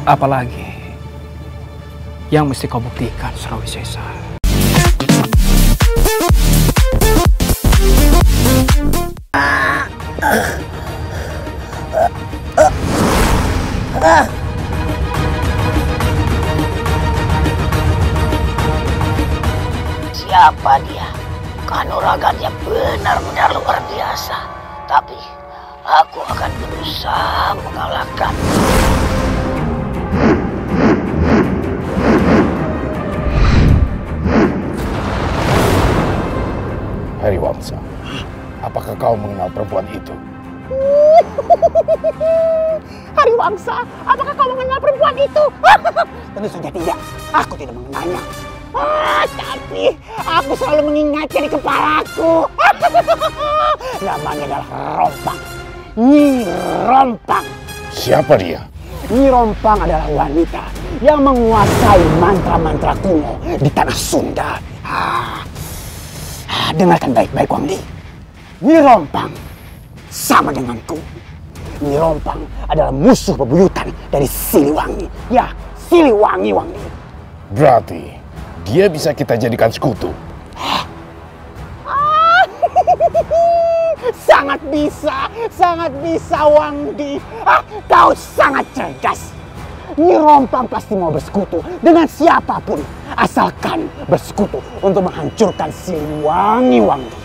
Apalagi yang mesti kau buktikan, Surawisesa. Siapa dia? Kanuragannya benar-benar luar biasa. Tapi aku akan berusaha mengalahkan. Hariwangsa, apakah kau mengenal perempuan itu? Hariwangsa, apakah kau mengenal perempuan itu? Tentu saja tidak. Aku tidak mengenalnya. Tapi aku selalu mengingatnya di kepalaku. Namanya adalah Rompang. Nyi Rompang. Siapa dia? Nyi Rompang adalah wanita yang menguasai mantra-mantra kuno di tanah Sunda. Dengarkan baik-baik, Wangdi. Nyi Rompang sama denganku. Nyi Rompang adalah musuh bebuyutan dari Siliwangi. Ya, Siliwangi, Wangdi. Berarti dia bisa kita jadikan sekutu. Sangat bisa, Wangdi. Kau sangat cerdas. Nyi Rompang pasti mau bersekutu dengan siapapun, asalkan bersekutu untuk menghancurkan Siliwangi, Wangdi.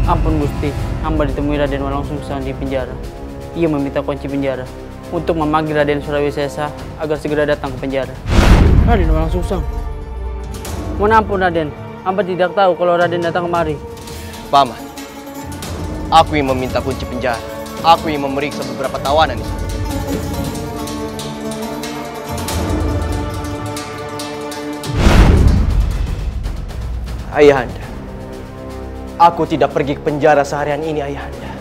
Ampun Gusti, hamba ditemui Raden Walangsungsang di penjara. Ia meminta kunci penjara untuk memanggil Raden Surawisesa agar segera datang ke penjara. Raden Walangsungsang, mohon ampun Raden, hamba tidak tahu kalau Raden datang kemari. Paman, aku yang meminta kunci penjara. Aku yang memeriksa beberapa tawanan ini. Ayahanda, aku tidak pergi ke penjara seharian ini, Ayahanda.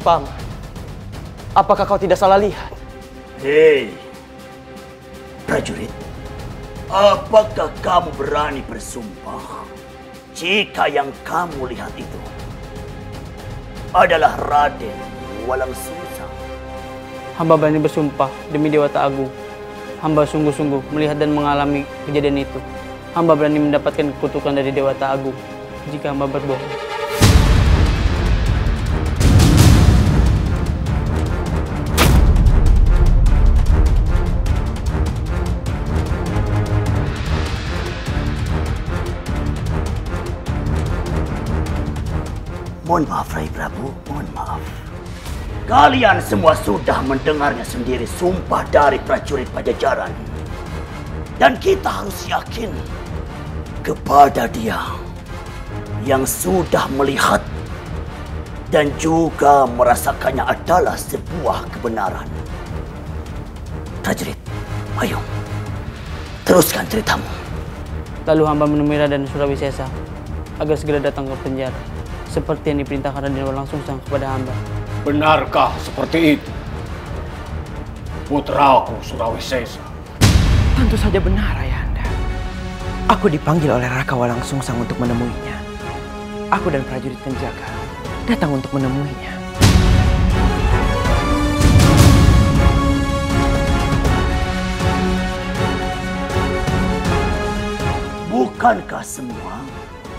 Paman, apakah kau tidak salah lihat? Hei, prajurit, apakah kamu berani bersumpah jika yang kamu lihat itu adalah Raden Walangsungsang? Hamba berani bersumpah demi Dewata Agung. Hamba sungguh-sungguh melihat dan mengalami kejadian itu. Hamba berani mendapatkan kutukan dari Dewata Agung jika hamba berbohong. Mohon maaf, Rai Prabu, mohon maaf. Kalian semua sudah mendengarnya sendiri, sumpah dari prajurit Pajajaran. Dan kita harus yakin kepada dia yang sudah melihat dan juga merasakannya adalah sebuah kebenaran. Prajurit, ayo, teruskan ceritamu. Lalu hamba menemui Raden Surawisesa agar segera datang ke penjara, seperti yang diperintahkan Raden Walangsungsang kepada hamba. Benarkah seperti itu, putraku Surawisesa? Tentu saja benar, Ayahanda. Aku dipanggil oleh Raka Walangsungsang untuk menemuinya. Aku dan prajurit penjaga datang untuk menemuinya. Bukankah semua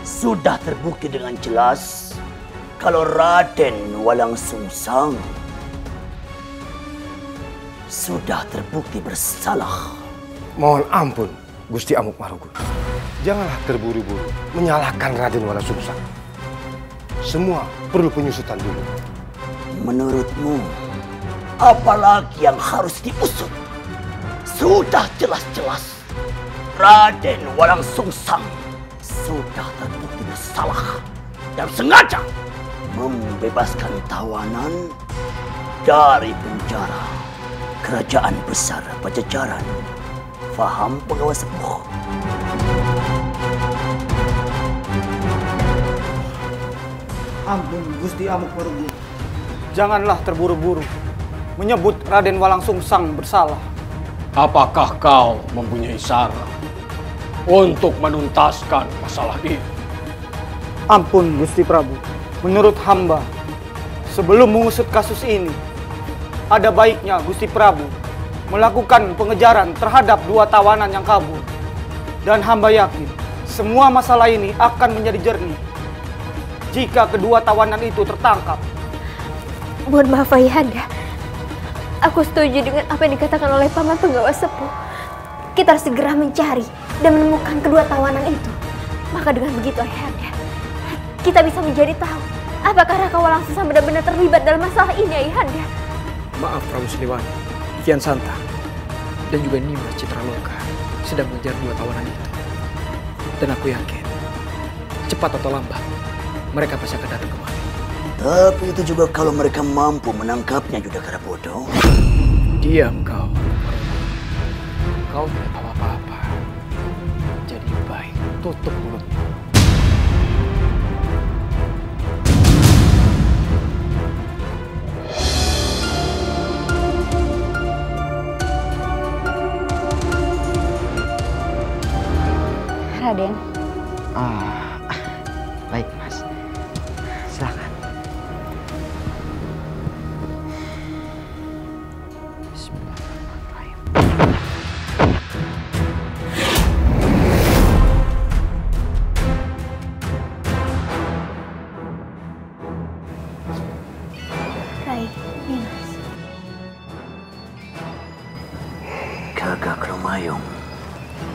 sudah terbukti dengan jelas kalau Raden Walangsungsang sudah terbukti bersalah? Mohon ampun, Gusti Amukmarugul. Janganlah terburu-buru menyalahkan Raden Walangsungsang. Semua perlu penyusutan dulu. Menurutmu, apalagi yang harus diusut? Sudah jelas-jelas Raden Walangsungsang sudah terbukti bersalah dan sengaja membebaskan tawanan dari penjara kerajaan besar Pajajaran. Faham, penggawa sepuh? Ampun, Gusti Amukmarugul. Janganlah terburu-buru menyebut Raden Walangsungsang bersalah. Apakah kau mempunyai saran untuk menuntaskan masalah ini? Ampun Gusti Prabu, menurut hamba, sebelum mengusut kasus ini, ada baiknya Gusti Prabu melakukan pengejaran terhadap 2 tawanan yang kabur. Dan hamba yakin semua masalah ini akan menjadi jernih jika kedua tawanan itu tertangkap. Mohon maaf Ayahanda, aku setuju dengan apa yang dikatakan oleh Paman Penggawa Sepuh. Kita harus segera mencari dan menemukan kedua tawanan itu. Maka dengan begitu Ayahanda, kita bisa menjadi tahu apakah Raka Walangsungsang benar-benar terlibat dalam masalah ini Ayahanda. Maaf Prabu Siliwangi, Kian Santa dan juga Nimas Citraloka sedang mengejar 2 tawanan itu. Dan aku yakin, cepat atau lambat, mereka pasti akan datang kemari. Tapi itu juga kalau mereka mampu menangkapnya, Yudhakara bodoh. Diam kau. Kau tidak tahu apa-apa. Jadi baik, tutup mulutmu. Raden. Baik Mas. Silakan. Bismillahirrahmanirrahim. Rai, Nimas. Gagak Lumayung,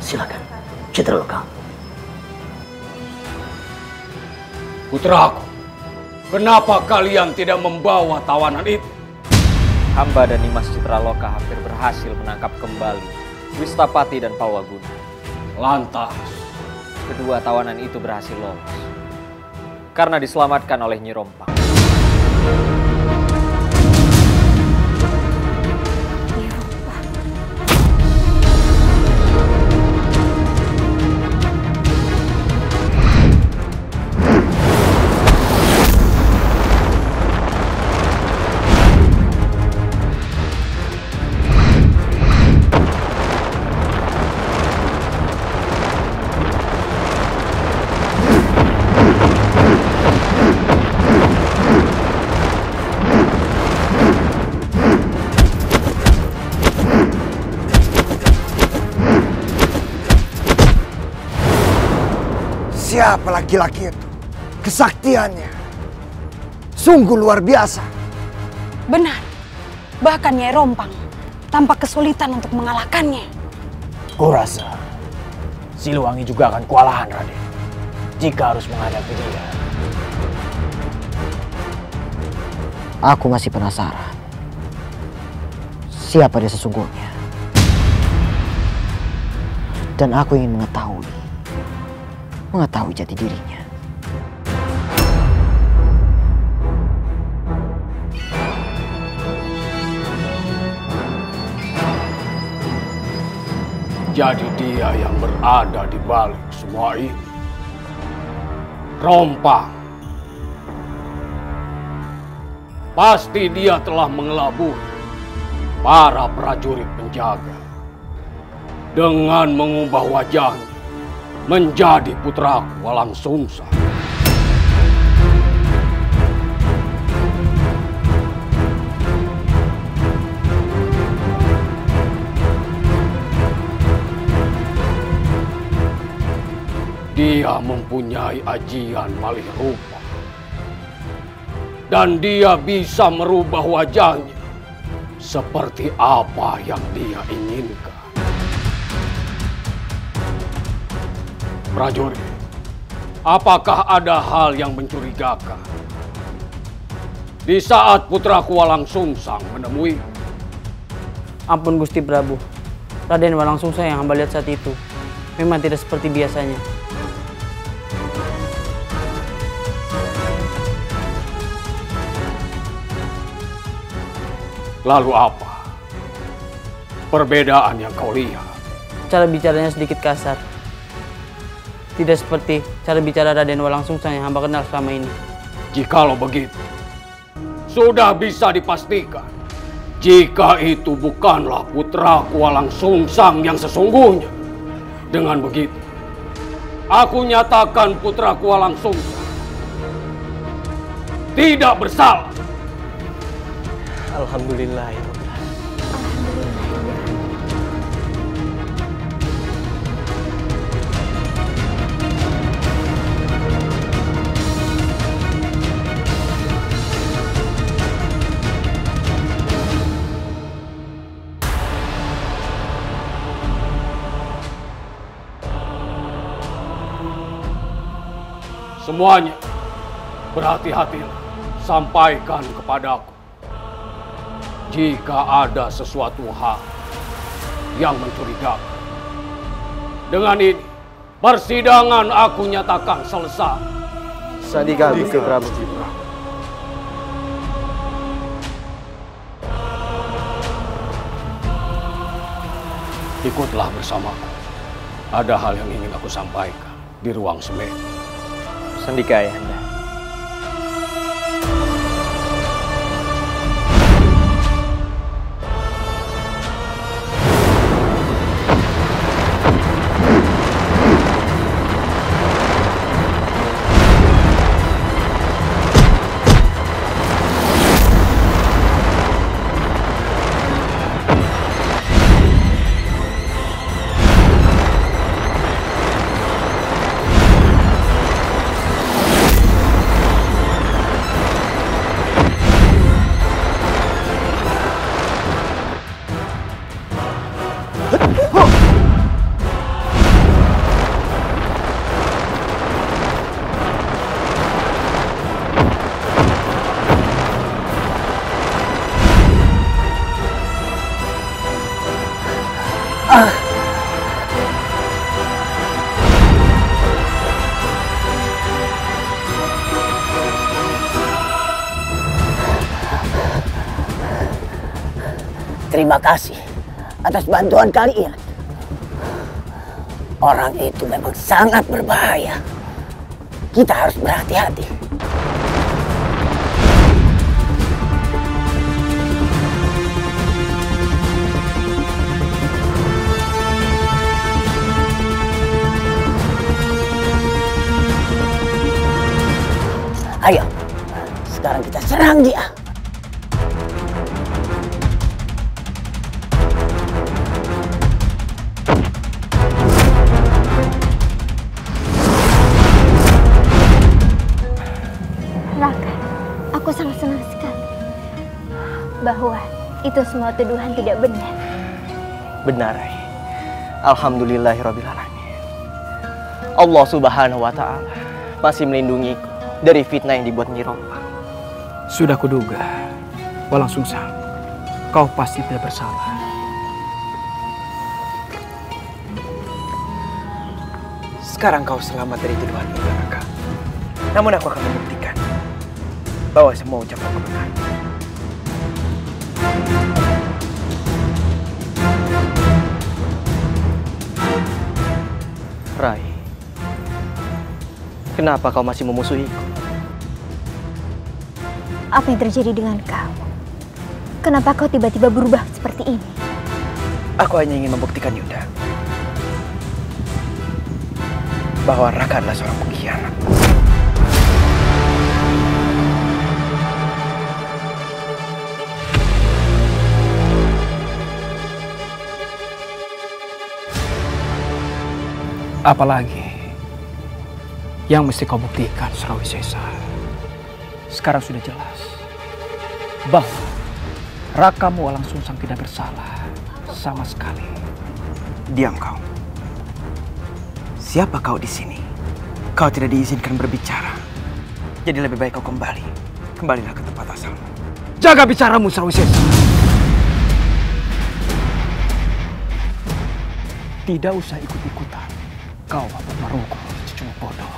silakan. Citraloka. Putraku, kenapa kalian tidak membawa tawanan itu? Hamba dan Nimas Citraloka hampir berhasil menangkap kembali Wistapati dan Palwaguna. Lantas, kedua tawanan itu berhasil lolos karena diselamatkan oleh Nyi Rompang. Siapa laki-laki itu? Kesaktiannya sungguh luar biasa. Benar. Bahkan Nyai Rompang tampak kesulitan untuk mengalahkannya. Kurasa Siliwangi juga akan kewalahan, Raden, jika harus menghadapi dia. Aku masih penasaran. Siapa dia sesungguhnya? Dan aku ingin mengetahui jati dirinya. jadi dia yang berada di balik semua ini. Rompang. Pasti dia telah mengelabui para prajurit penjaga dengan mengubah wajahnya menjadi putraku Walangsungsang. Dia mempunyai ajian malih rupa. Dan dia bisa merubah wajahnya seperti apa yang dia inginkan. Prajurit, apakah ada hal yang mencurigakan di saat putraku Walangsungsang menemui? Ampun Gusti Prabu, Raden Walangsungsang yang hamba lihat saat itu memang tidak seperti biasanya. Lalu apa perbedaan yang kau lihat? Cara bicaranya sedikit kasar. Tidak seperti cara bicara Raden Walangsungsang yang hamba kenal selama ini. Jikalau begitu, sudah bisa dipastikan Jika itu bukanlah putraku Walang Sungsang yang sesungguhnya, dengan begitu, aku nyatakan putraku Walang Sungsang tidak bersalah. Alhamdulillah ya Allah. Semuanya berhati-hatilah, sampaikan kepadaku jika ada sesuatu hal yang mencurigakan. Dengan ini, persidangan aku nyatakan selesai. Sandika Gusti Prabu. Ikutlah bersamaku. Ada hal yang ingin aku sampaikan di ruang semedi. Sandika Ayahanda. Terima kasih atas bantuan kalian. Orang itu memang sangat berbahaya. Kita harus berhati-hati. Ayo, sekarang kita serang dia. Aku sangat senang sekali bahwa itu semua tuduhan tidak benar. Benar, Rai. Alhamdulillahirabbil alamin. Allah Subhanahu wa taala masih melindungiku dari fitnah yang dibuat Nyi Rompang. Sudah kuduga, Walang Sungsang, kau pasti tidak bersalah. Sekarang kau selamat dari tuduhan itu, Raka. Namun aku akan membuktikan bahwa semua ucapanku benar. Rai, kenapa kau masih memusuhiku? Apa yang terjadi dengan kau? Kenapa kau tiba-tiba berubah seperti ini? Aku hanya ingin membuktikan Yunda bahwa Raka adalah seorang pengkhianat. Apalagi yang mesti kau buktikan, Surawisesa? Sekarang sudah jelas bahwa Rakamu Walang Sungsang tidak bersalah sama sekali. Diam kau. Siapa kau di sini? Kau tidak diizinkan berbicara. Jadi lebih baik kau kembali. Kembalilah ke tempat asalmu. Jaga bicaramu, Surawisesa. Tidak usah ikut-ikutan. Kau Amuk Marugul, cucu bodoh.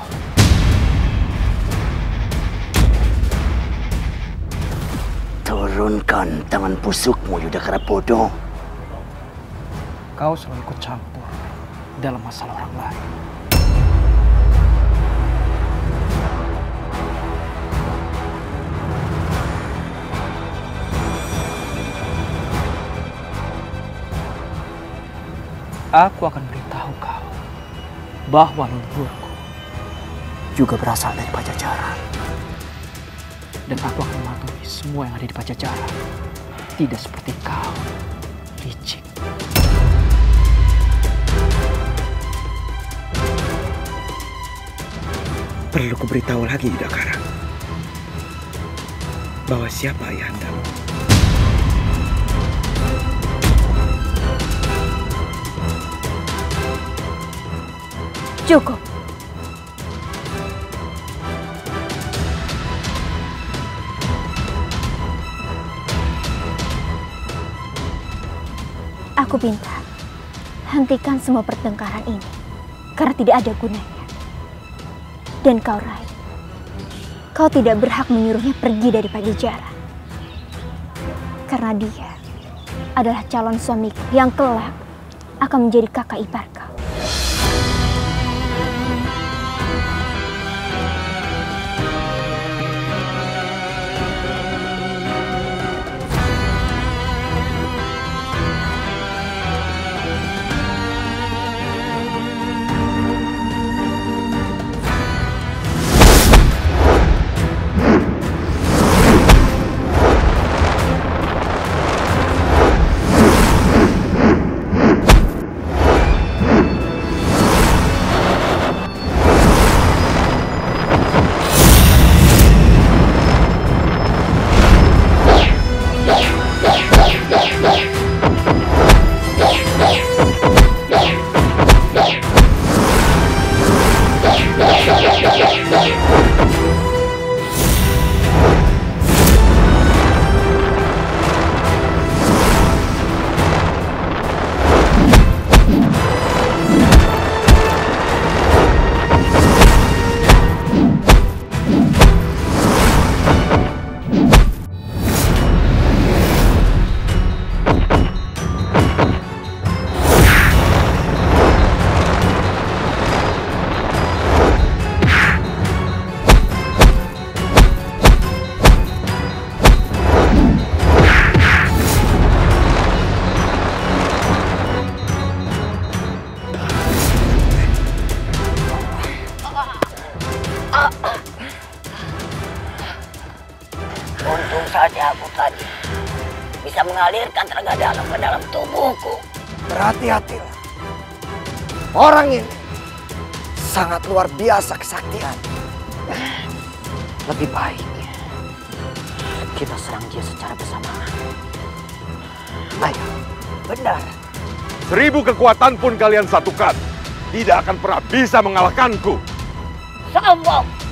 Turunkan tangan busukmu, Yudhakara bodoh. Kau selalu ikut campur dalam masalah orang lain. Aku akan beritahu kau bahwa leluhurku juga berasal dari Pajajaran. Dan aku akan mematuhi semua yang ada di Pajajaran. Tidak seperti kau, licik. Perlu kuberitahu lagi, Yudhakara, bahwa siapa ayahandamu? Cukup. Aku minta, hentikan semua pertengkaran ini, karena tidak ada gunanya. Dan kau, Rai, kau tidak berhak menyuruhnya pergi dari Pajajaran. Karena dia adalah calon suamiku yang kelak akan menjadi kakak ipar kau. Untung saja aku tadi bisa mengalirkan tenaga dalam ke dalam tubuhku. Berhati-hatilah. Orang ini sangat luar biasa kesaktian. Lebih baik kita serang dia secara bersamaan. Ayo, benar. 1000 kekuatan pun kalian satukan, tidak akan pernah bisa mengalahkanku. Sombong!